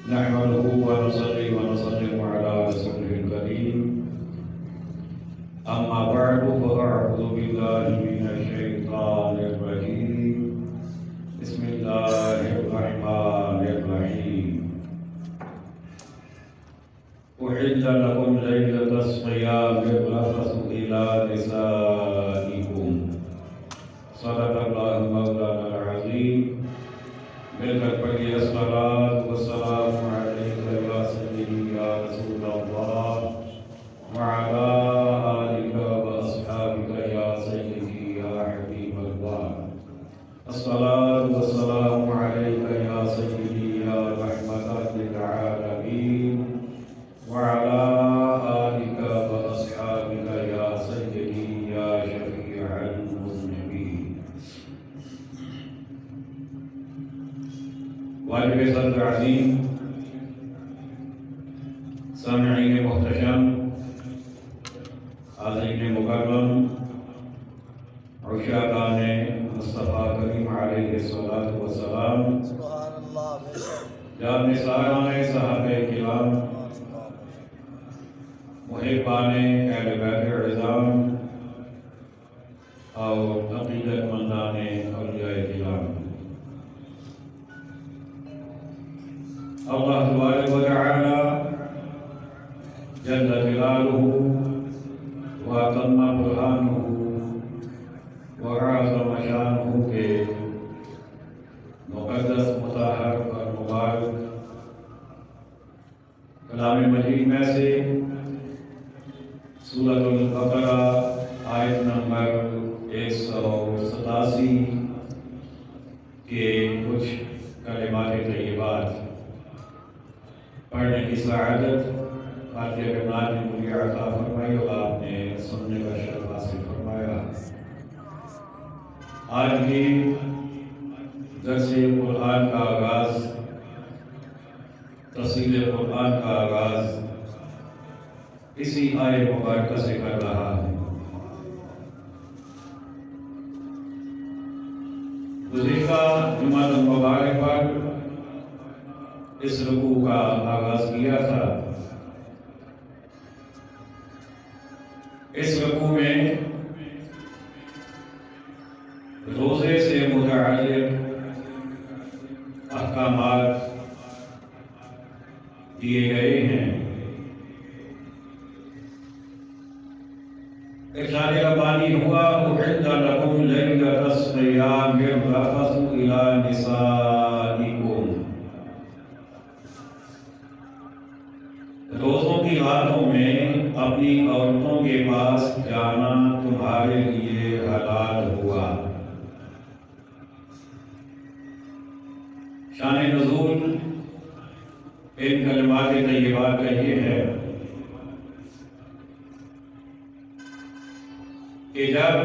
نحمده ونصلي ونسلم على رسوله الكريم أما بعد فأعوذ بالله من الشيطان الرجيم بسم الله الرحمن الرحيم أحل لكم ليلة الصيام الرفث إلى نسائكم صدق الله مولانا العظيم ملکت پڑھی الصلاة والسلام علیک یا سیدی یا رسول اللہ وعلى آلک واصحابک یا سیدی یا حبیب اللہ الصلاة والسلام علیک یا سیدی یا رحمۃ للعالمین وعلى آلک واصحابک یا سیدی یا شفیع المذنبین واجب صدر عظیم سامعین محتشم حاضرین مکرم عشاقان مصطفیٰ کریم علیہ الصلاۃ والسلام جان نثاران صحابہ کرام محبان اہل بیت عظام اور عقیدت مندان اولیاء کرام اللہ تبارک و تعالی جل جلالہ وتم برہانہ وعظم شانہ کے مقدس مطہر اور مبارک کلام مجید میں سے سورۃ البقرہ آیت نمبر 187 کے کچھ کلمات طیبات پڑھنے کی سعادت فاتحہ کے بعد میں مجھے عطا فرمائی اور آپ نے سننے کا شرف حاصل فرمایا۔ آج بھی درس قرآن کا آغاز، تفسیر قرآن کا آغاز اسی آیت مبارکہ سے کر رہا ہے۔ گزشتہ جمعہ المبارک پر اس رکوع کا آغاز کیا تھا۔ اس رکوع میں روزے سے متعلق احکامات دیے گئے ہیں۔ ارشاد ربانی ہوا احل لکم لیلۃ الصیام الرفث الی نسائکم، روزوں کی راتوں میں اپنی عورتوں کے پاس جانا تمہارے لیے حلال ہوا۔ شان نزول ان کلمات طیبات کا یہ ہے کہ جب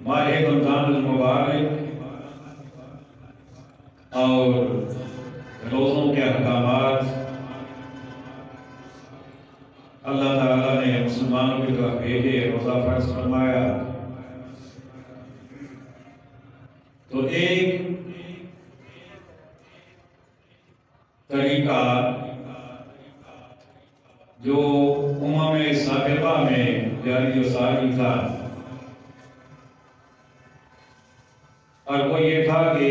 ماہ رمضان المبارک اور روزوں کے احکامات اللہ تعالیٰ نے مسلمانوں کی طرف بھیجے، روزہ فرض فرمایا، تو ایک طریقہ جو امم سابقہ میں جاری و ساری تھا، اور وہ یہ تھا کہ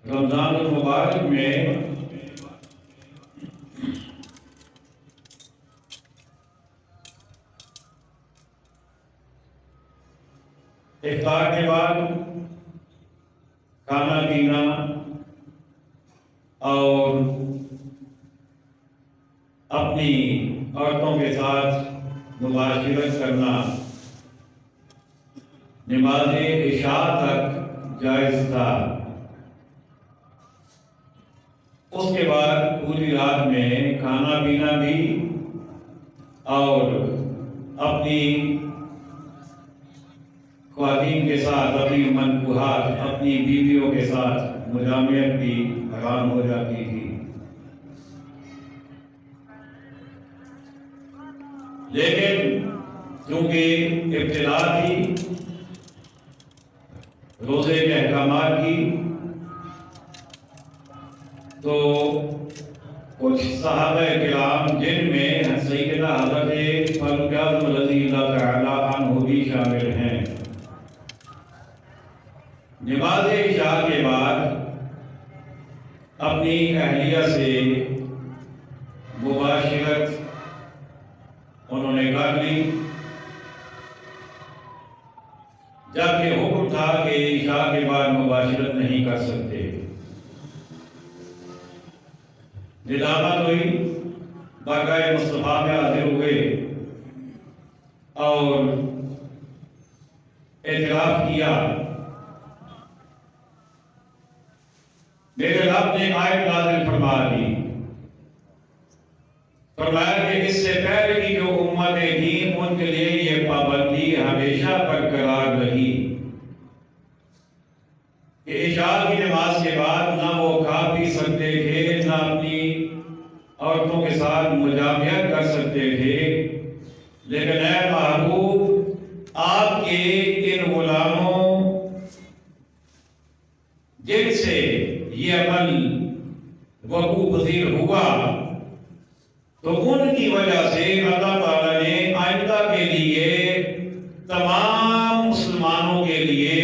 رمضان المبارک میں افطار کے بعد کھانا پینا اور اپنی عورتوں کے ساتھ مباشرت کرنا نماز عشاء تک جائز تھا۔ اس کے بعد پوری رات میں کھانا پینا بھی اور اپنی خواتین کے ساتھ، اپنی منقوحات، اپنی بیویوں کے ساتھ مجامعت بھی حرام ہو جاتی تھی۔ لیکن کیونکہ ابتدا تھی روزے کے احکامات کی، تو کچھ صحابہ کرام جن میں سیدنا حضرت فاروق اعظم رضی اللہ تعالی عنہ بھی شامل ہیں، نماز عشاء کے بعد اپنی اہلیہ سے مباشرت انہوں نے کر لی، جبکہ حکم تھا کہ عشاء کے بعد مباشرت نہیں کر سکتے۔ ندامت ہوئی، بارگاہ مصطفیٰ میں حاضر ہوئے اور اعتراف کیا، میرے رب نے آیت نازل فرما دی، فرمایا کہ اس سے پہلے کی جو امتیں تھیں ان کے لیے یہ پابندی ہمیشہ برقرار رہی کہ عشاء کی نماز کے بعد نہ وہ کھا پی سکتے تھے، نہ اپنی عورتوں کے ساتھ مجامعت کر سکتے تھے، لیکن اے محبوب آپ کے ان غلاموں جن سے یہ عمل وقوع پذیر ہوا تو ان کی وجہ سے اللہ تعالیٰ نے آئندہ کے لیے تمام مسلمانوں کے لیے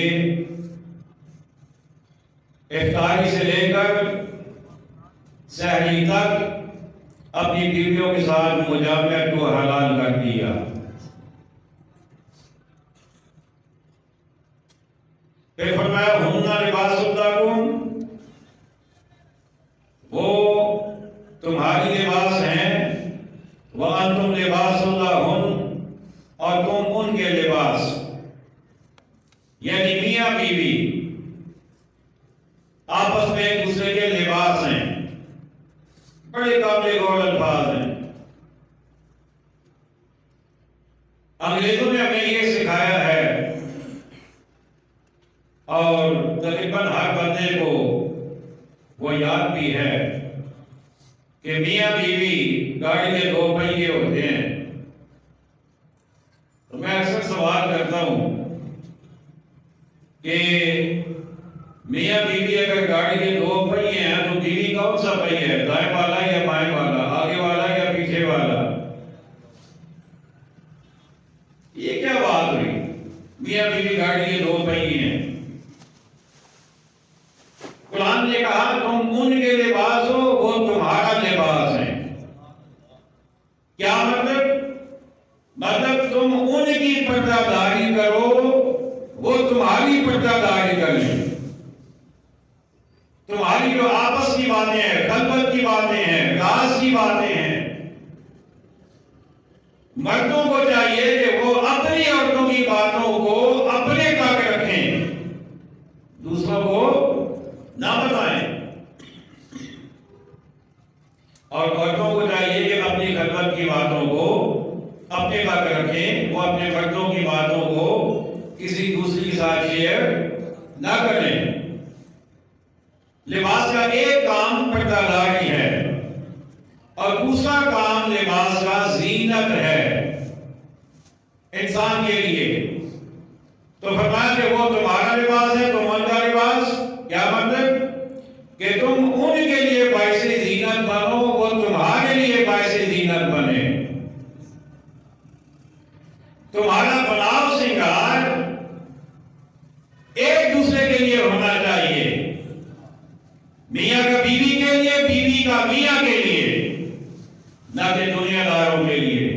افطاری سے لے کر سحری تک اپنی بیویوں کے ساتھ مجامعت کو حلال کر دیا۔ پھر فرمایا ہن لباس لکم، وہ تمہاری لباس ہیں، وَأَنْتُمْ لِبَاسٌ لَهُنَّ، اور تم ان کے لباس، یعنی میاں بیوی آپس میں ایک دوسرے کے لباس ہیں۔ بڑے قابل غور الفاظ ہیں۔ انگریزوں نے ہمیں یہ سکھایا ہے اور تقریباً ہر بندے کو وہ یاد بھی ہے کہ میاں بیوی گاڑی کے دو پہیے ہوتے ہیں۔ تو میں اکثر سوال کرتا ہوں کہ میاں بیوی اگر گاڑی کے دو پہیے ہیں تو بیوی کون سا پہیہ ہے، دائیں والا یا بائیں والا، آگے والا یا پیچھے والا؟ یہ کیا بات ہوئی؟ میاں بیوی گاڑی کے دو پہیے ہیں۔ قرآن نے کہا تم ان کے لباس ہو، وہ تمہارا لباس ہے۔ کیا مطلب تم ان کی پردہ داری کرو، وہ تمہاری پردہ داری کریں۔ تمہاری جو آپس کی باتیں ہیں، خلوت کی باتیں ہیں، راز کی باتیں ہیں، مردوں کو چاہیے کہ وہ اپنی عورتوں کی باتوں کو اپنے تک رکھیں، دوسروں کو نہ بتائیں، اور عورتوں کو چاہیے کہ اپنی خلوت کی باتوں کو اپنے تک رکھیں، وہ اپنے مردوں کی باتوں کو کسی دوسری کے ساتھ شیئر نہ کریں۔ لباس کا ایک کام پردہ داری ہے اور دوسرا کام لباس کا زینت ہے انسان کے لیے۔ تو فرمایا کہ وہ تمہارا لباس ہے، تم ان کا لباس۔ کیا مطلب؟ کہ تم ان کے لیے باعث زینت بنو، وہ تمہارے لیے باعث زینت بنے۔ تمہارا بناؤ سنگار ایک دوسرے کے لیے ہونا چاہیے، میاں کا بیوی کے لیے، بیوی کا میاں کے لیے، نہ کہ دنیا داروں کے لیے۔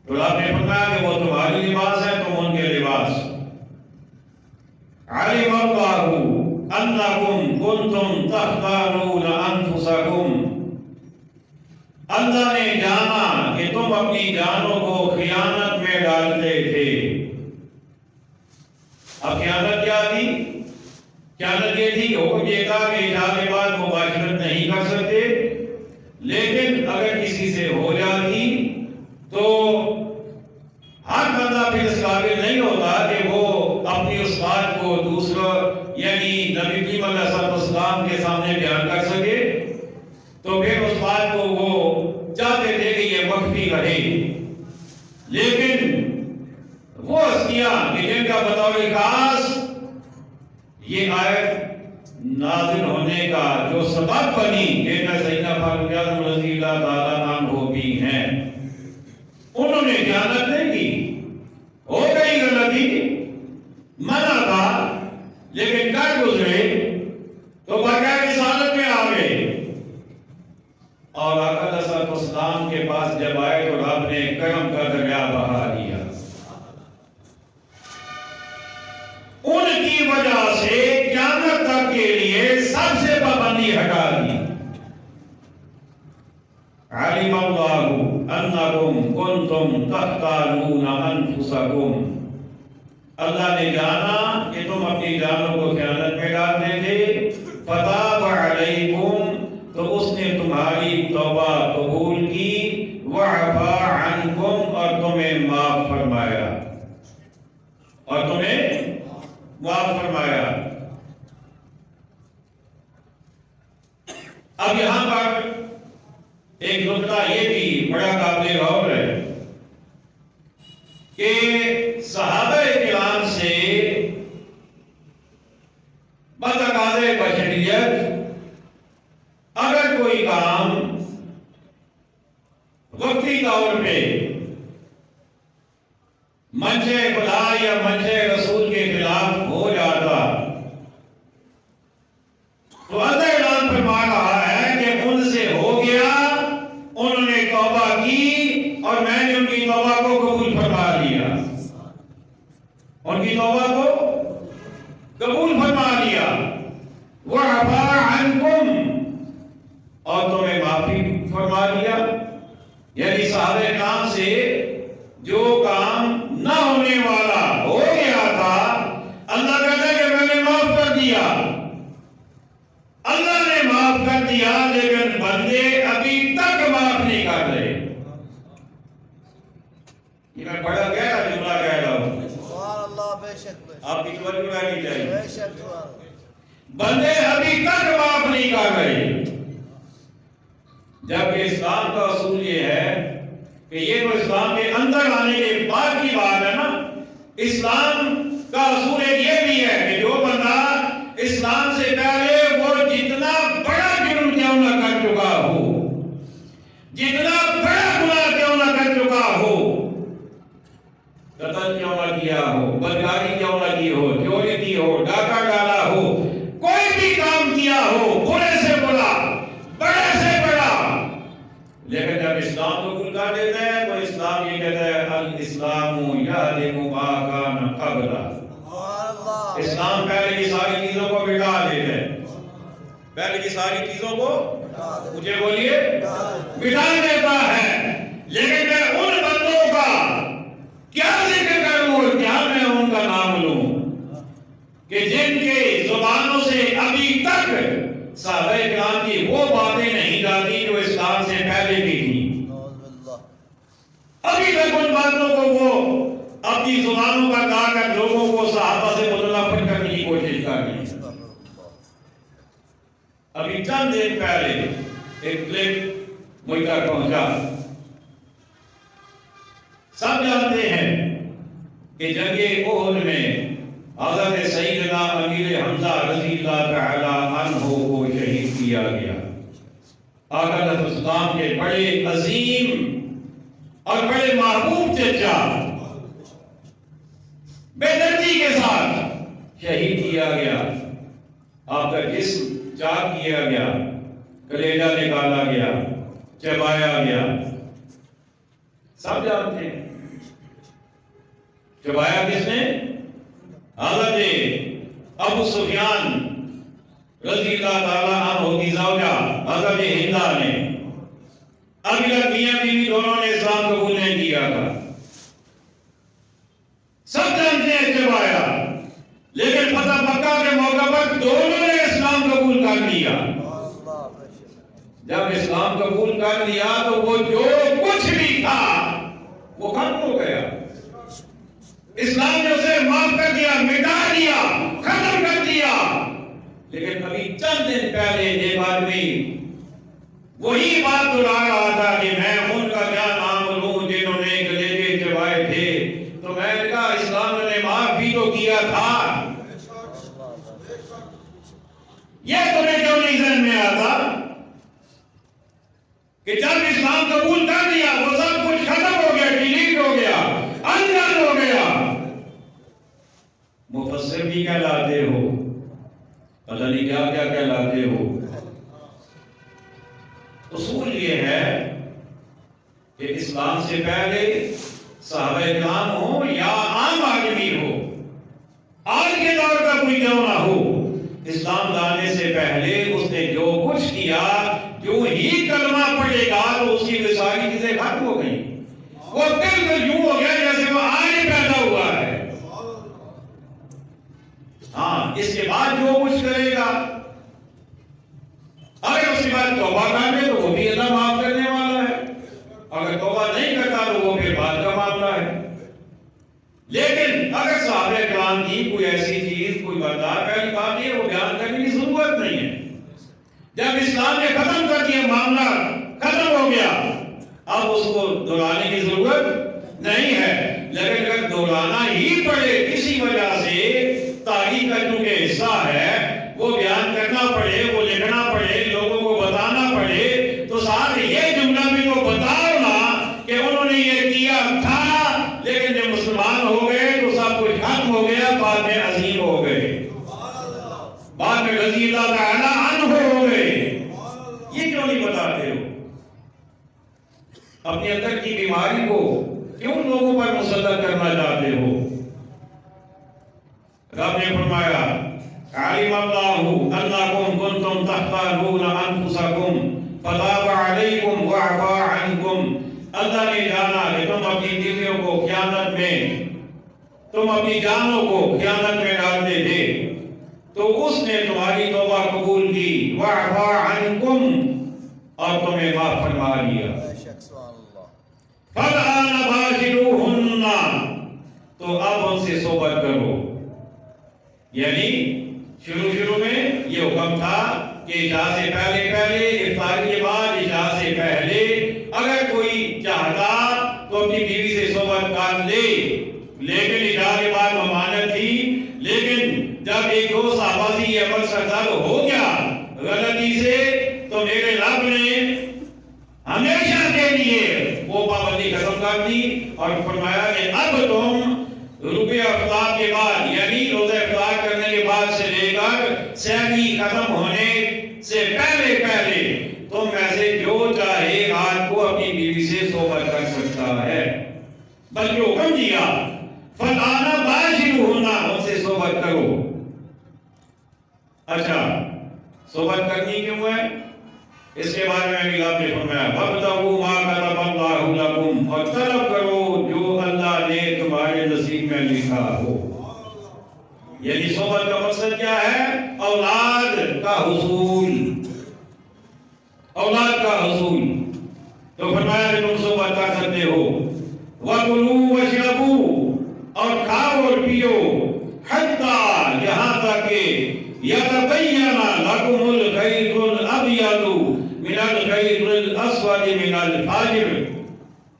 تو آپ نے فرمایا کہ وہ تمہاری لباس ہے، تم ان کے لباس۔ علم اللہ انکم کنتم تختانون انفسکم، اللہ نے جانا کہ تم اپنی جانوں کو خیانت میں ڈالتے تھے۔ اب خیانت کیا تھی؟ خیانت یہ تھی کہ حکم یہ تھا کہ عشاء کے بعد مباشرت نہیں کر سکتے، لیکن اگر کسی سے ہو جاتی تو ہر بندہ پھر اس قابل نہیں ہوتا کہ وہ اپنی اس بات کو دوسرا یعنی نبی کریم علیہ السلام کے سامنے بیان کر سکے، تو پھر اس بات کو وہ چاہتے تھے کہ یہ مخفی رہے۔ لیکن وہ ہستیاں کہ جن کا بطور خاص یہ آیت نازل ہونے کا جو سبب بنی، جیسا سیدنا فاروق اعظم رضی اللہ تعالیٰ عنہ بھی ہیں، انہوں نے خیانت نہیں کی، ہو گئی غلطی، منع تھا، لیکن کر گزرے تو بغیر رسالت میں آ گئے، اور آقا علیہ الصلوۃ والسلام کے پاس جب آئے تو رب نے کرم کا دریا بہا دیا۔ ان کی وجہ سے قیامت تک کے لیے سب سے پابندی ہٹا دی۔ علم اللہ انکم کنتم تختانون انفسکم، اللہ نے جانا کہ تم اپنی جانوں کو خیانت میں ڈالتے تھے، فتاب علیکم، تو اس نے تمہاری توبہ قبول کی، وعفا عنکم، اور تمہیں معاف فرمایا، اور تمہیں معاف فرمایا۔ اب یہاں پر ایک نقطہ یہ بھی بڑا قابل غور ہے کہ صحابہ کرام سے بتقاضے بشریت اگر کوئی کام وقتی طور پہ منشے خدا یا منشے رسول کے خلاف ہو جاتا تو اللہ اعلان فرما رہا ہے کہ ان سے ہو گیا، انہوں نے توبہ کی اور میں نے ان کی توبہ کو قبول فرما لیا، ان کی توبہ کو قبول فرما لیا، وعفا عنکم، اور تمہیں معافی فرما لیا۔ یعنی صحابہ کرام سے جو کام نہ ہونے والا ہو گیا تھا، اللہ کہتا ہے کہ میں نے معاف کر دیا، اللہ نے معاف کر دیا، لیکن بندے ابھی تک معاف نہیں کر رہے۔ یہ میں بڑا گہرا جملہ کہہ رہا ہوں، سبحان اللہ، بے شک آپ کی توجہ رہنی چاہیے، بے شک بندے ابھی تک معاف نہیں کر رہے، جبکہ اسلام کا اصول یہ ہے کہ یہ تو اسلام کے اندر آنے کے بعد کی بات ہے نا۔ اسلام کا اصول یہ بھی ہے کہ جو بندہ اسلام سے پہلے وہ جتنا بڑا جرم کیوں نہ کر چکا ہو، جتنا بڑا گناہ کیوں نہ کر چکا ہو، قتل کیوں نہ کیا ہو، بدکاری کیوں نہ کی ہو، چوری کی ہو، ڈاکہ ڈالا ہو، کوئی بھی کام کیا ہو، برے سے برا، بڑے سے بڑا، لیکن جب اسلام کو قبول کر دیتا ہے تو اسلام یہ کہتا ہے الاسلام یہدم ما کان قبل، اسلام پہلے کی ساری چیزوں کو مٹا دیتا ہے، پہلے کی ساری چیزوں کو مجھے بولیے مٹا دیتا ہے۔ لیکن میں ان بندوں کا کیا ذکر کروں اور کیا میں ان کا نام لوں کہ جن کے زبانوں سے ابھی تک صحابہ کرام کی وہ باتیں نہیں جاتی جو اسلام سے پہلے کی تھی، ابھی تک ان باتوں کو وہ اپنی زبانوں پر لا کر لوگوں کو صحابہ سے متنفر کرنے کی کوشش کر رہی ہے۔ ابھی چند دن پہلے ایک کلپ مجھ تک پہنچا، سب جانتے ہیں کہ جنگ احد میں حضرت سیدنا امیر حمزہ رضی اللہ تعالی عنہ کو شہید کیا گیا۔ آقا علیہ السلام کے بڑے عظیم اور بڑے محبوب چچا بے دردی کے ساتھ شہید کیا گیا، آپ کا جسم چاک کیا گیا، کلیجہ نکالا گیا، چبایا گیا، سب جانتے ہیں۔ چبایا کس نے؟ حضرت ابو سفیان رضی اللہ تعالیٰ عنہ کی زوجہ حضرت ہندہ نے۔ ابھی تک میاں بیوی دونوں نے اسلام قبول نہیں کیا تھا، سب جانتے ہیں چبایا، لیکن فتح مکہ کے موقع پر دونوں نے اسلام قبول کر لیا۔ جب اسلام قبول کر لیا تو وہ جو کچھ بھی تھا وہ ختم ہو گیا، اسلام نے اسے معاف کر دیا، مٹا دیا، ختم کر دیا۔ لیکن ابھی چند دن پہلے ایک آدمی وہی بات دہرا رہا تھا کہ میں ان کا کیا نام لوں جنہوں نے کلیجے چبائے تھے، تو میں نے کہا اسلام نے معاف بھی تو کیا تھا، یہ تمہیں کیوں نہیں ذہن میں آتا کہ جب اسلام قبول کر لیا وہ سب کچھ ختم ہو گیا، ڈیلیٹ ہو گیا، انجان ہو گیا، مفسر بھی کہلاتے ہو، پتہ نہیں کیا کیا کہلاتے ہو۔ اصول یہ ہے کہ اسلام سے پہلے صحابہ کرام ہو یا عام آدمی ہو، آج کے دور کا کوئی کیوں نہ ہو، اسلام لانے سے پہلے اس نے جو کچھ کیا، جو ہی کلمہ پڑھے گا تو اس کی ساری چیزیں ختم ہو گئی، وہ بالکل یوں ہو گیا جیسے وہ آج پیدا ہوا ہے۔ ہاں، اس کے بعد جو کچھ کرے گا، اگر اس کے بعد توبہ کر لے تو وہ بھی اللہ معاف کرنے والا ہے، اگر توبہ نہیں کرتا تو وہ پھر بعد کا معاملہ ہے۔ لیکن اگر صحابہ کرام کی کوئی ایسی چیز، کوئی برداشت پہلی بات یہ وہ بیان کرنے کی ضرورت نہیں ہے۔ جب اسلام نے ختم کر دیا، معاملہ ختم ہو گیا، اب اس کو دہرانے کی ضرورت نہیں ہے۔ لیکن اگر دہرانا ہی پڑے کسی وجہ سے، تاریخ کا چونکہ حصہ ہے، وہ بیان کرنا پڑے، وہ لکھنا پڑے، لوگوں کو بتانا پڑے، تو ساتھ یہ جملہ بھی تو بتاؤ نا کہ انہوں نے یہ کیا تھا، لیکن جب مسلمان ہو گئے تو سب کچھ ختم ہو گیا، بعد میں عظیم ہو گئے، بعد میں رضی اللہ تعالی عنہ ہو گئے۔ یہ کیوں نہیں بتاتے ہو؟ اپنے اندر کی بیماری کو کیوں لوگوں پر مسلط کرنا چاہتے ہو؟ رب نے فرمایا علم اللہ انکم کنتم تختانون انفسکم فتاب علیکم وعفا عنکم، اللہ نے جانا کہ تم اپنی دلیوں کو خیانت میں، تم اپنی جانوں کو خیانت میں ڈالتے تھے، تو اس نے تمہاری توبہ قبول کی، وعفا عنکم، اور تمہیں معاف فرما لیا۔ فالآن باشروہن، تو اب ان سے صحبت کرو۔ یعنی شروع میں یہ حکم تھا کہ عشاء سے پہلے، افطار کے بعد، عشاء سے پہلے اگر کوئی چاہتا تو اپنی بیوی سے صحبت کر لے، لیکن عشاء کے بعد ممانعت تھی۔ لیکن جب ایک دو صحابہ سے یہ عمل سرزد ہو گیا غلطی سے، تو میرے رب نے ہمیشہ کے لیے وہ پابندی ختم کر دی اور فرمایا کہ اب تم رکوع افطار کے بعد، یعنی روزہ افطار کرنے کے بعد سے لے کر سحری ختم ہونے سے پہلے تم میں سے جو چاہے رات کو اپنی بیوی سے صحبت کر سکتا ہے۔ بلکہ حکم دیا فالآن باشروہن، ان سے صحبت کرو۔ اچھا، صحبت کرنی کیوں ہے؟ اس کے بارے میں بھی آپ نے فرمایا وَابْتَغُوا مَا كَتَبَ اللَّهُ لَكُمْ، اور طلب کرو جو اللہ نے تمہارے نصیب میں لکھا ہو۔ یعنی صحبت کا مقصد کیا ہے؟ اولاد کا حصول، اولاد کا حصول۔ تو فرمایا کہ تم صحبت کر سکتے ہو۔ وَكُلُوا وَاشْرَبُوا، اور کھاؤ اور پیو، حتیٰ یہاں تک کہ یتبین لکم الخیط الابیض من الخیط الاسود من الفجر،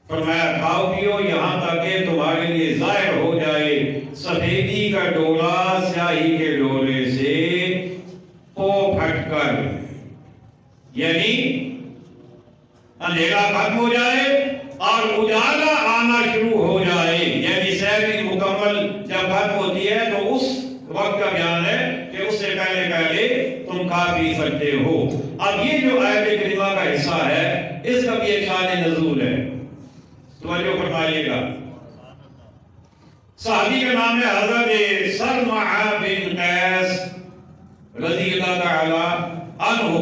فرمایا کھاؤ پیو یہاں تک کہ تمہارے لیے ظاہر ہو جائے سفیدی کا ڈولا سیاہی کے ڈولے سے پو پھٹ کر، یعنی اندھیرا ختم ہو جائے اور اجالا آنا شروع ہو جائے۔ یعنی سحری مکمل جب ختم ہوتی ہے تو اس وقت کا بیان ہے کہ اس سے پہلے تم کھا پی سکتے ہو۔ اب یہ جو آیت کریمہ کا حصہ ہے، اس کا بھی ایک شان نزول ہے، توجہ فرمائیے گا۔ صحابی کا نام ہے حضرت سلمہ بن قیس رضی اللہ تعالی عنہ۔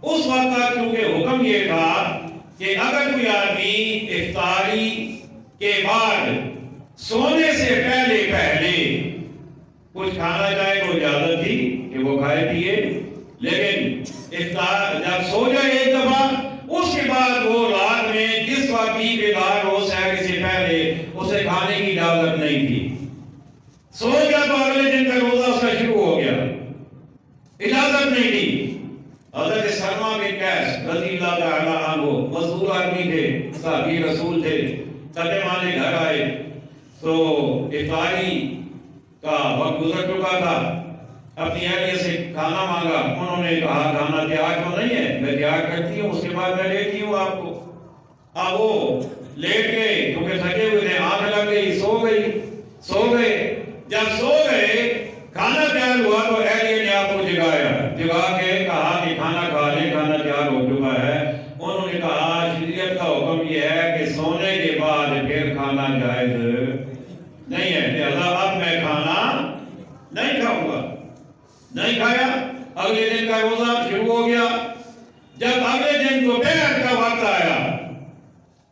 اس وقت تک کیونکہ حکم یہ تھا کہ اگر کوئی آدمی افطاری کے بعد سونے سے پہلے کچھ کھانا چاہے تو اجازت تھی کہ وہ کھائے پیے، لیکن افطار جب سو جائے ایک دفعہ، اس کے بعد وہ رات میں جس وقت بھی بیدار ہو سحر سے پہلے اسے کھانے کی اجازت نہیں تھی۔ سو گیا تو اگلے دن کا روزہ اس کا شروع ہو گیا، اجازت نہیں تھی۔ حضرت سلمہ بن قیس رضی اللہ تعالی عنہ مزدور آدمی تھے، صحابی رسول تھے، سٹے مانے گھر آئے تو افطاری کا وقت گزر چکا تھا۔ اپنی اہلیہ سے کھانا مانگا، انہوں نے کہا کھانا تیار تو نہیں ہے، میں تیار کرتی ہوں، اس کے بعد میں لیتی ہوں آپ کو۔ اب وہ لیٹ گئے کیونکہ تھکے ہوئے تھے، آنکھ لگ گئی، سو گئے۔ جب سو گئے، کھانا تیار ہوا تو اہلیہ نے آپ کو جگا کے کہا کہ کھانا کھا لیں، کھانا تیار ہو چکا ہے۔ انہوں نے کہا شریعت کا حکم یہ ہے کہ سونے کے بعد پھر کھانا جائز نہیں ہے، لہذا اب میں کھانا نہیں کھاؤں گا۔ نہیں کھایا، اگلے دن کا روزہ شروع ہو گیا۔ جب اگلے دن دوپہر کا وقت آیا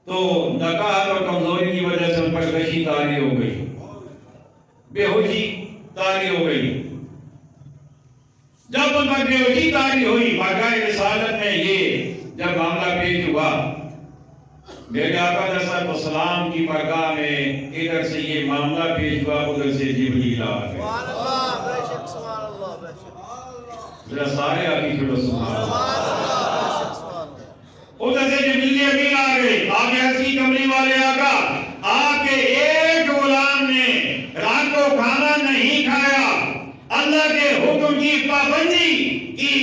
تو نکاہت اور کمزوری کی وجہ سے ان پر غشی طاری ہو گئی، بے ہوشی طاری ہو گئی۔ جب ان پر بے ہوشی طاری ہوئی، بارگاہ رسالت میں یہ جب معاملہ پیش ہوا، میرے آقا علیہ الصلوۃ والسلام کی بارگاہ میں ادھر سے یہ معاملہ پیش ہوا، ادھر سے جبریل آ گئے۔ سبحان اللہ، بے شک سبحان اللہ، بے شک ذرا سارے آگے چھوڑو سبحان اللہ۔ اللہ۔ ادھر سے جبریل امین آ گئے، آگے ہستی کملی والے آقا، آپ کے ایک غلام نے رات کو کھانا نہیں کھایا، اللہ کے حکم کی پابندی کی،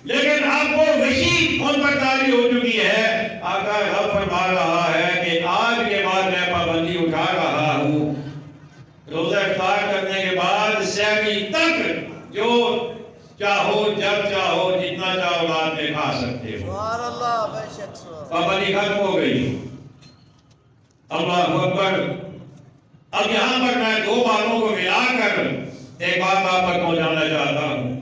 لیکن اب وہ غشی ان پر طاری ہو چکی ہے۔ آقا رب فرما رہا ہے کہ آج کے بعد میں پابندی اٹھا رہا ہوں، روزہ افطار کرنے کے بعد سحری تک جو چاہو جب چاہو جتنا چاہو رات میں کھا سکتے ہو۔ سبحان اللہ، بے شک سبحان اللہ۔ پابندی ختم ہو گئی۔ اللہ اکبر۔ اب یہاں پر میں دو باتوں کو ملا کر ایک بات آپ پر پہنچانا چاہتا ہوں،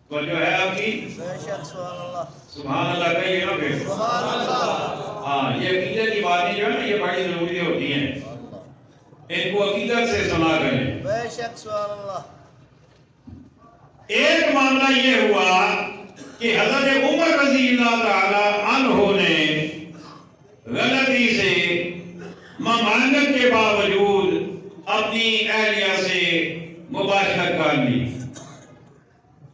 تو جو ہے آپ کی بے شک سبحان اللہ۔ سبحان اللہ کہیے نا پھر۔ سبحان اللہ۔ ہاں، یہ عقیدے کی باتیں جو ہے نا یہ بڑی ضروری ہوتی ہیں، ان کو عقیدت سے سنا کریں۔ بے شک سبحان اللہ۔ ایک معاملہ یہ ہوا کہ حضرت عمر رضی اللہ تعالی عنہ نے غلطی سے ممانعت کے باوجود اپنی اہلیہ سے مباشرت کر لی،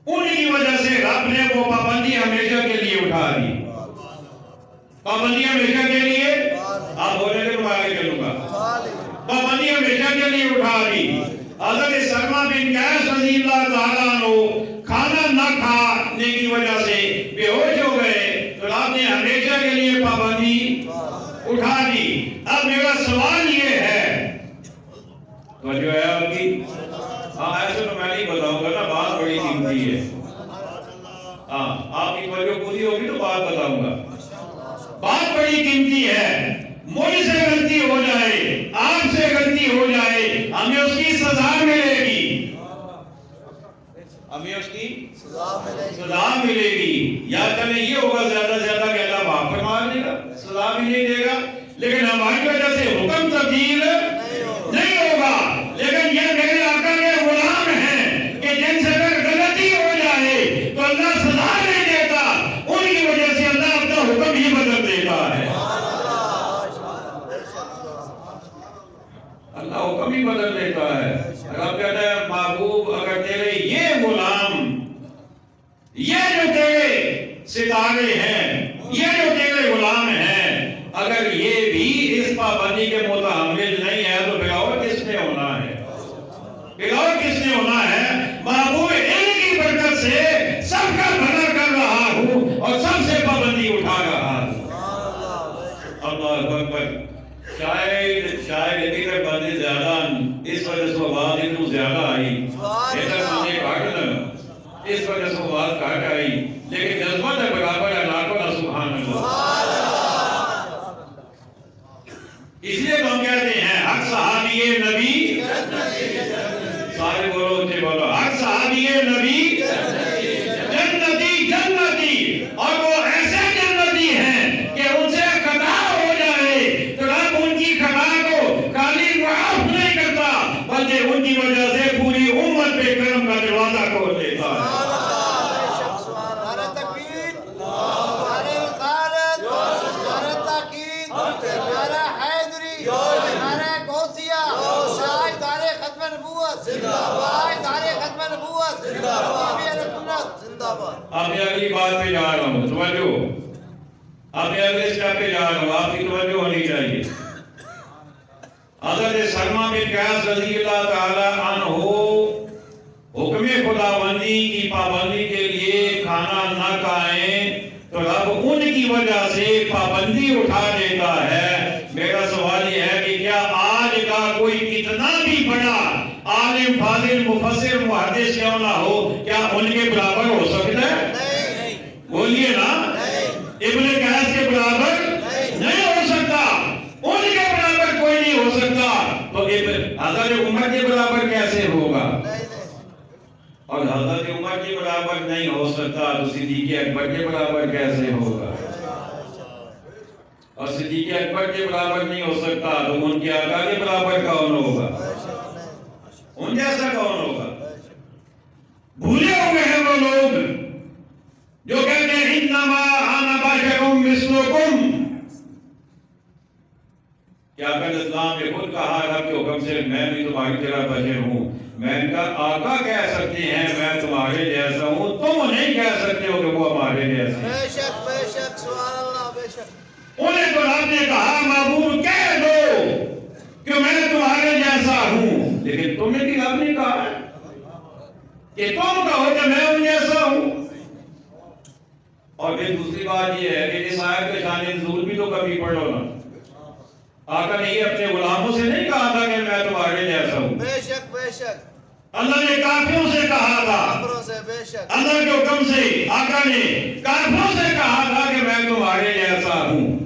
ان کی وجہ سے رب نے وہ پابندی ہمیشہ کے لیے اٹھا دی۔ پابندی ہمیشہ کے لیے، آپ بولیں گے تو میں آگے چلوں گا، پابندی ہمیشہ کے لیے اٹھا دی۔ حضرت سلمہ بن قیس رضی اللہ تعالیٰ عنہ کھانا نہ کھانے کی وجہ سے بے ہوش ہو گئے، تو رب نے ہمیشہ کے لیے پابندی اٹھا دی۔ اب میرا سوال یہ ہے، توجہ ہے آپ کی؟ ہاں، ایسے تو میں نہیں بتاؤں گا نا، بات بڑی قیمتی ہے۔ ہاں، آپ کی توجہ پوری ہوگی تو بات بتاؤں گا۔ بات بڑی قیمتی ہے، مجھ سے غلطی ہو جائے، آپ سے غلطی ہو جائے، ہمیں اس کی سزا ملے گی، ہمیں اس کی سزا ملے گی۔ یا چلے یہ ہوگا زیادہ سے زیادہ کہ اللہ معاف فرما دے گا، سزا بھی نہیں دے گا، لیکن ہماری وجہ سے حکم تبدیل نہیں ہوگا۔ لیکن یہ میرے آقا کے غلام ہیں کہ جن سے اگر غلطی ہو جائے تو اللہ سزا نہیں دیتا، ان کی وجہ سے اللہ اپنا حکم ہی بدل دیتا ہے۔ اللہ حکم ہی بدل دیتا ہے۔ رب کہتا ہے محبوب اگر تیرے یہ غلام، یہ جو تیرے ستارے ہیں، یہ جو تیرے غلام ہیں، اگر یہ بھی اس پابندی کے متحمل نہیں ہے تو پھر اور کس نے ہونا ہے؟ پھر اور کس نے ہونا ہے؟ محبوب ان کی برکت سے سب کا بھلا کر رہا ہوں اور سب سے پابندی اٹھا رہا ہوں۔ اللہ اکبر۔ شاید ادھر بندے زیادہ، اس وجہ سے آواز اتنی زیادہ آئی، ادھر بندے کاٹ لیں، اس وجہ سے آواز کاٹ آئی، لیکن جذبہ ہے برابر ہے، لاکھوں نہ سبحان اللہ۔ اس لیے تو ہم کہتے ہیں ہر صحابی نبی، سارے بولو اچھے بولو، ہر صحابی نبی جنتی جنتی، اور وہ ایسے جنتی ہیں کہ ان سے خطا ہو جائے تو رب ان کی خطا کو خالی معاف نہیں کرتا بلکہ ان کی وجہ سے پوری امت پہ کرم کا دروازہ کھول دیتا ہے۔ اب میں اگلی بات پہ جا رہا ہوں، توجہ، اب میں اگلے اسٹیپ پہ جا رہا ہوں، آپ کی توجہ ہونی چاہیے۔ حضرت سلمہ بن قیس رضی اللہ تعالی عنہ حکم خداوندی کی پابندی کے لیے کھانا نہ کھائیں تو رب ان کی وجہ سے پابندی اٹھا دیتا ہے۔ میرا سوال یہ ہے کہ کیا آج کا کوئی کتنا بھی بڑا عالم فاضل مفسر محدث کیوں نہ ہو، کیا ان کے برابر ہو سکتا ہے؟ نہیں بولیے نا، ابن قیس کے برابر نہیں ہو سکتا، ان کے برابر کوئی نہیں ہو سکتا، تو حضرت عمر کے برابر کیسے ہوگا؟ اور حضرت عمر کے برابر نہیں ہو سکتا تو صدیق اکبر کے برابر کیسے ہوگا؟ اور صدیق اکبر کے برابر نہیں ہو سکتا تو ان کے آقا کے برابر کون ہوگا؟ ان جیسا کون ہوگا؟ بھولے ہوئے ہیں وہ لوگ جو کہتے ہیں انما انا بشر مثلکم۔ کیا اگر اسلام نے خود کہا رب کے حکم سے میں بھی تمہاری طرح بشر ہوں، میں ان کا آقا کہہ سکتے ہیں میں تمہارے جیسا ہوں، تم نہیں کہہ سکتے ہو کہ وہ ہمارے جیسے ہیں۔ بے شک سبحان اللہ بے شک۔ انہیں تو رب نے کہا معبود کہہ دو کہ میں تمہارے جیسا ہوں، لیکن تمہیں بھی رب نے کہا کہ تم کہو کہ میں ان جیسا ہوں۔ اور پھر دوسری بات یہ ہے کہ اس آیت کے شان نزول بھی تو کبھی پڑھو نا، آقا نے یہ اپنے غلاموں سے نہیں کہا تھا کہ میں تمہارے جیسا ہوں، بے شک اللہ نے کافروں سے کہا تھا، کافروں سے بے شک، اللہ کے حکم سے آقا نے کافروں سے کہا تھا کہ میں تمہارے جیسا ہوں۔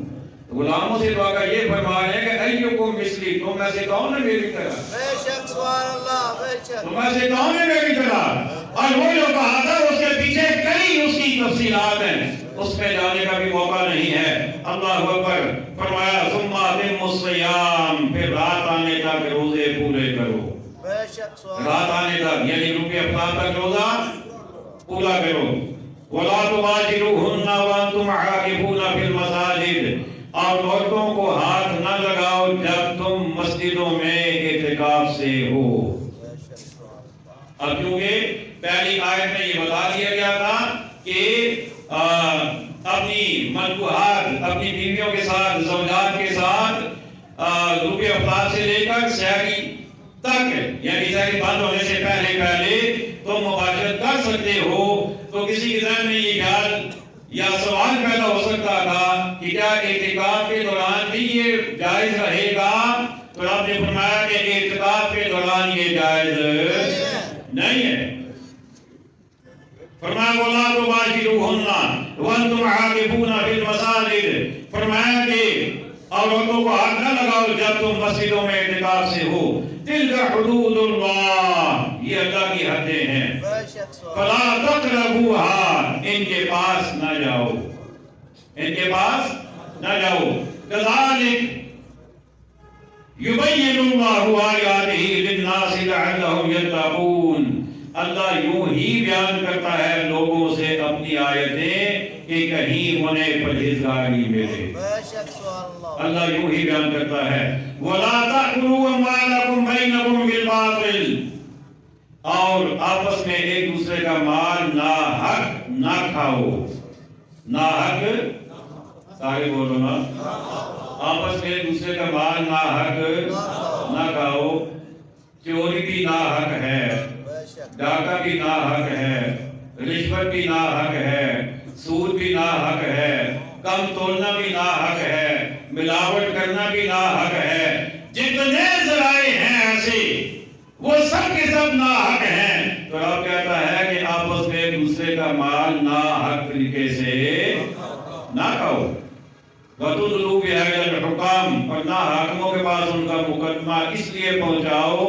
غلاموں سے تو آقا یہ فرما رہے ہیں کہ ایکم مثلی، تم میں سے کون ہے میری طرح؟ بے شک سبحان اللہ بے شک۔ تم میں سے کون ہے میری طرح؟ اور وہ جو کہا تھا اس کے پیچھے کئی اس کی تفصیلات ہیں، اس میں جانے کا بھی موقع نہیں ہے۔ اللہ اکبر، فرمایا ثم اتموا الصیام، پھر رات آنے تک روزے پورے کرو۔ بے شک سبحان رات آنے تک یعنی روپے افطار تک روزہ پورا کرو۔ وَلَا تُبَاشِرُوهُنَّ وَأَنْتُمْ عَاكِفُونَ فِي الْمَسَاجِدِ، اور عورتوں کو ہاتھ نہ لگاؤ جب تم مسجدوں میں اعتکاف سے ہو۔ اب کیونکہ پہلی آیت میں یہ بتا دیا گیا تھا کہ اپنی مطبوعات اپنی بیویوں کے ساتھ زوجات کے ساتھ روپے افطار سے لے کر سحری تک یعنی سحری بند ہونے سے پہلے تم مباشرت کر سکتے ہو۔ تو کسی کے ذہن میں یہ خیال یا سوال پیدا ہو سکتا تھا کہ کیا اعتکاف کے دوران بھی یہ جائز رہے گا؟ تو آپ نے فرمایا کہ اعتکاف کے دوران یہ جائز نہیں ہے۔ فرمایا وَلَا تُبَاشِرُوهُنَّ وَأَنْتُمْ عَاكِفُونَ فِي الْمَسَاجِدِ، فرمایا کہ عورتوں کو ہاتھ نہ لگاؤ جب تم مسجدوں میں اعتکاف سے ہو۔ تِلْكَ حُدُودُ اللَّهِ، یہ اللہ کی حدیں ہیں۔ فَلَا تَقْرَبُوهَا، ان کے پاس نہ جاؤ، ان کے پاس نہ جاؤ۔ كَذَلِكَ يُبَيِّنُ اللَّهُ آيَاتِهِ لِلنَّاسِ لَعَلَّهُمْ يَتَّقُونَ، اللہ یوں ہی بیان کرتا ہے لوگوں سے اپنی آیتیں کہ کہیں انہیں پرہیزگاری ملے۔ اللہ یوں ہی بیان کرتا ہے وَلَا تَأْكُلُوا أَمْوَالَكُمْ بَيْنَكُمْ بِالْبَاطِلِ، اور آپس میں ایک دوسرے کا مال ناحق نہ کھاؤ۔ ناحق سارے بولو نا، آپس میں ایک دوسرے کا مال ناحق نہ کھاؤ۔ چوری بھی ناحق ہے، ڈاکہ بھی ناحق ہے، رشوت بھی ناحق ہے، سود بھی ناحق ہے، کم تولنا بھی ناحق ہے، ملاوٹ کرنا بھی ناحق ہے۔ جتنے ذرائع ہیں ایسے وہ سب کے سب ناحق ہیں۔ تو رب کہتا ہے کہ آپس میں ایک دوسرے کا مال ناحق طریقے سے نہ کھاؤ۔ وَتُدْلُوا بِهَا إِلَى الْحُكَامِ، اور نہ حاکموں کے پاس ان کا مقدمہ اس لیے پہنچاؤ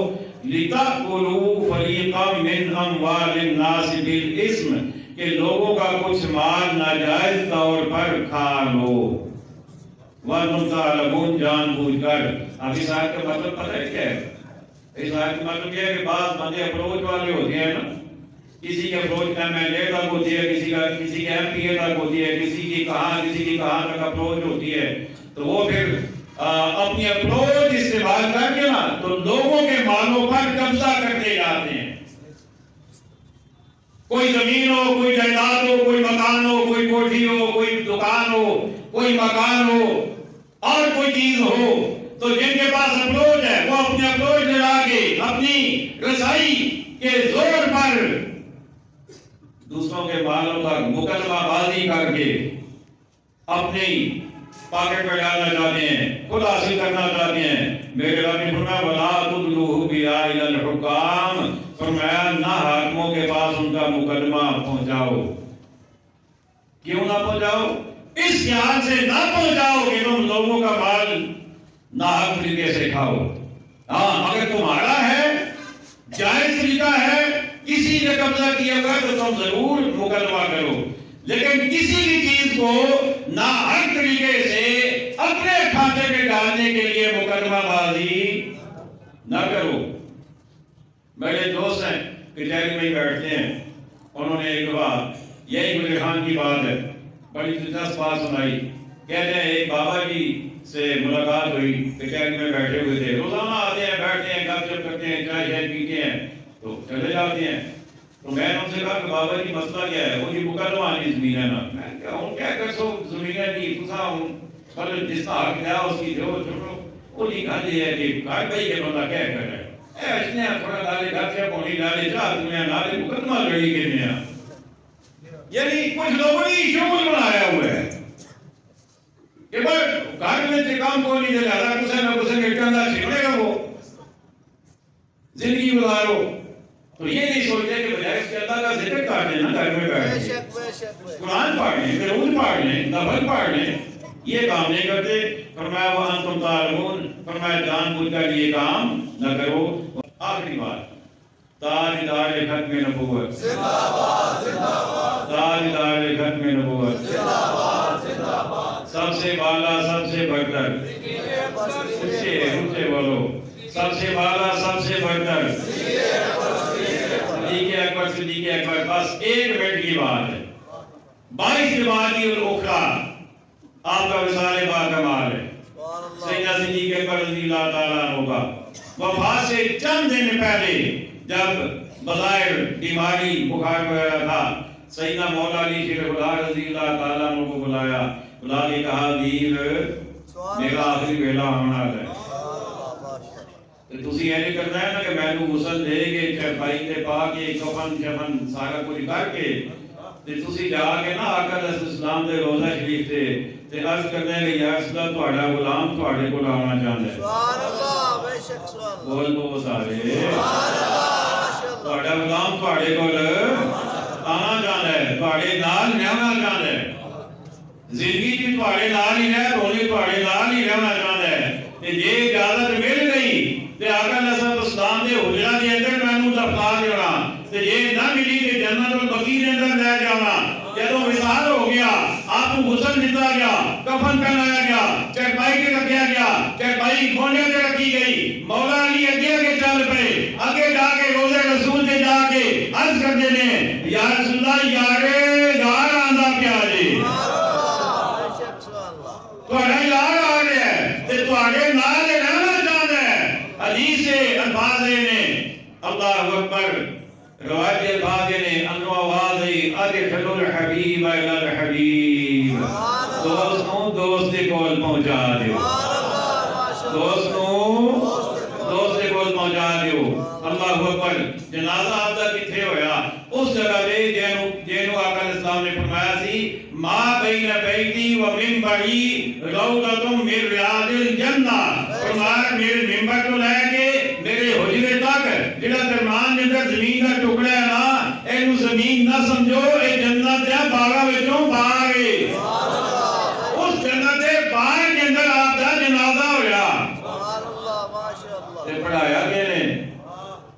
لِتَأْكُلُوا فَرِيقًا مِنْ أَمْوَالِ النَّاسِ بِالْإِثْمِ، کہ لوگوں کا کچھ مال ناجائز طور پر کھا لو۔ وَأَنْتُمْ تَعْلَمُونَ، جان بوجھ کر۔ اب اس آیت کا مطلب پتہ ہے کیا ہے؟ اس آیت کا مطلب یہ ہے کہ بعض بندے اپروچ والے ہوتے ہیں نا، کسی کے اپروچ MLA تک ہوتی ہے، کسی کی MPA تک ہوتی ہے، کسی کی کہاں تک اپروچ ہوتی ہے، تو وہ پھر اپنی اپروچ استعمال کر کے نا تو لوگوں کے مالوں پر قبضہ کرتے جاتے ہیں۔ کوئی زمین ہو، کوئی جائیداد ہو، کوئی مکان ہو، کوئی کوٹھی ہو، کوئی دکان ہو، کوئی مکان ہو اور کوئی چیز ہو، تو جن کے پاس اپروچ ہے وہ اپنی اپروچ لگا کے اپنی رسائی کے کے زور پر دوسروں کے مالوں کا مقدمہ بازی کر کے اپنی پاکٹ میں ڈالنا چاہتے ہیں، خود حاصل کرنا چاہتے ہیں. میرے رب نے فرمایا وَلَا تُدْلُوهُ بِهَا إِلَى الْحُكَامِ، فرمایا نہ حاکموں کے پاس ان کا مقدمہ پہنچاؤ. کیوں نہ پہنچاؤ؟ اس خیال سے نہ پہنچاؤ کہ تم لوگوں کا مال ناحق طریقے سے کھاؤ. ہاں اگر تمہارا ہے، جائز طریقہ ہے، کسی نے قبضہ کیا ہوا تو تم ضرور مقدمہ کرو، لیکن کسی بھی چیز کو ناحق طریقے سے اپنے کھاتے میں ڈالنے کے لیے مقدمہ بازی نہ کرو. میرے دوست ہیں کچہری میں بیٹھتے ہیں، انہوں نے ایک بات یہی گزر خان کی بات ہے، بڑی دلچسپ بات سنائی. کہتے ہیں ایک بابا جی سے ملاقات ہوئی، کچہری میں بیٹھے ہوئے تھے، روزانہ آتے ہیں، بیٹھتے ہیں، گپ شپ کرتے ہیں، چائے شائے پیتے ہیں تو چلے جاتے ہیں. تو میں نے ان سے کہا کہ بابا جی مسئلہ کیا ہے؟ وہ جی مقدمہ نہیں زمین ہے نا. میں نے کہا کیا کر سو زمین ہے نہیں تسا پر جس کا حق ہے اس کی جو چھوڑو. وہ جی کہا یہ ہے کہ کار بھائی کے بندہ کیا کر رہا ہے اس نے تھوڑا ڈالے گپ شپ ہونی ڈالے چاہ تمہیں نالے مقدمہ لڑی کے میں. یعنی کچھ لوگوں نے شغل بنایا ہوا ہے کہ بس گھر میں سے کام کو نہیں دے رہا، کسے نہ کسے کے ٹنڈا چھوڑے گا وہ زندگی گزارو. تو یہ نہیں سوچتے کہ بجائے اس کے اللہ کا ذکر کر دینا گھر میں بیٹھ کے قرآن پڑھ لیں، درود پڑھ لیں، نفل پڑھ لیں، یہ کام نہیں کرتے. فرمایا وَأَنْتُمْ تَعْلَمُونَ، فرمایا جان بوجھ کر یہ کام نہ کرو. آخری بات تاجدار ختم نبوت، زندہ باد زندہ باد، تاجدار ختم نبوت، زندہ باد زندہ باد، سب سے بالا سب سے برتر، اونچے بولو، سب سے بالا سب سے برتر صدیق اکبر، صدیق اکبر. بس ایک منٹ کی بات ہے. 22 جمادی الاخری آپ کا وصال با کمال ہے. سیدنا صدیق اکبر رضی اللہ تعالیٰ عنہ کا وفات سے چند دن پہلے جب بظاہر بیماری بخار وغیرہ تھا، سیدنا مولا علی شیر خدا رضی اللہ تعالیٰ عنہ کو بلایا، بلا کے کہا ویر میرا آخری ویلا ہونا ہے. تسی یہ نہیں کرنا ہے نا کہ میں نے غسل دے کے چرپائی تے پا کے کفن شفن سارا کچھ کر کے تے تسی جا کے نا آقا علیہ السلام دے روضہ شریف تے عرض کرنے کہ یا رسول اللہ تہاڈا غلام تہاڈے کول آنا چاہندا ہے. سبحان اللہ، بے شک سبحان اللہ، بول بول سارے سبحان اللہ. تہاڈا غلام تہاڈے کول آنا چاہندا ہے، تہاڈے نال رہنا چاہندا ہے، زندگی کی تہاڈے نال ہی رہ رونی تہاڈے نال ہی رہنا چاہندا ہے. تے جے اجازت مل گئی تے آقا علیہ السلام دے حجرہ دے اندر مینوں دفنا دینا، تے جے نہ ملی تے جنت البقیع دے اندر لے جانا. جدوں وصال ہو گیا آپ کو غسل دتا گیا، کفن پہنایا گیا، چرپائی تے رکھیا گیا، چرپائی کھونے تے رکھی گئی. مولا علی اگے اگے چل پئے، اگے جا کے روضہ رسول تے جا کے عرض کرتے ہیں یا رسول اللہ یارے یار آندا پیا جی، تہاڈا یار آ رہا ہے تے تہاڈے نال رہنا چاہندا ہے. حدیث الفاظ نے اللہ اکبر، روایت الفاظ نے انو آواز ادخل الحبیب الی الحبیب، دوستوں دوست کے کول پہنچا دیو، دوستوں دوست کے کول پہنچا دیو. اللہ اکبر. جنازہ آپ دا کتھے ہویا؟ اس جگہ تے جینو آقا علیہ السلام نے فرمایا سی ما بین بیتی و منبری روضۃ من ریاض الجنہ. فرمایا میرے منبر تو لے کے میرے حجرے تک جڑا درمیان دے اندر زمین دا ٹکڑا ہے نا، اینو زمین نہ سمجھو، اے جنت دے باغاں وچوں باغ ہے. اس جنت دے باغ دے اندر آپ دا جنازہ ہویا. سبحان اللہ، ماشاءاللہ. تے پڑھایا کنے؟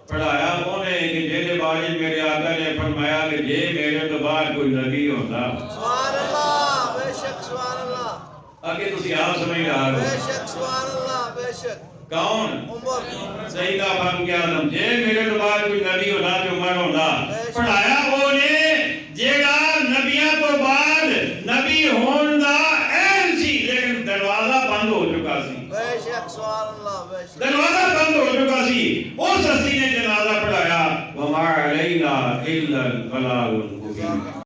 پڑھایا انہیں کہ جیسے بارش میرے آقا نے فرمایا کہ جے میرے تو بعد کوئی نبی ہوتا. سبحان اللہ، بے شک سبحان اللہ. آگے تسی آپ سمجھ رہا ہو. بے شک سبحان اللہ، بے شک. کون؟ عمر. سیدہ فاروق اعظم. جے میرے تو بعد کوئی نبی ہوتا تو عمر ہوتا. پڑھایا انہیں جیڑا نبیاں تو بعد نبی ہون دا اہم سی، لیکن دروازہ بند ہو چکا سی. بے شک سبحان اللہ، بے شک. دروازہ بند ہو چکا سی. اس ہستی نے جنازہ پڑھایا. وما علینا الا البلاغ المبین.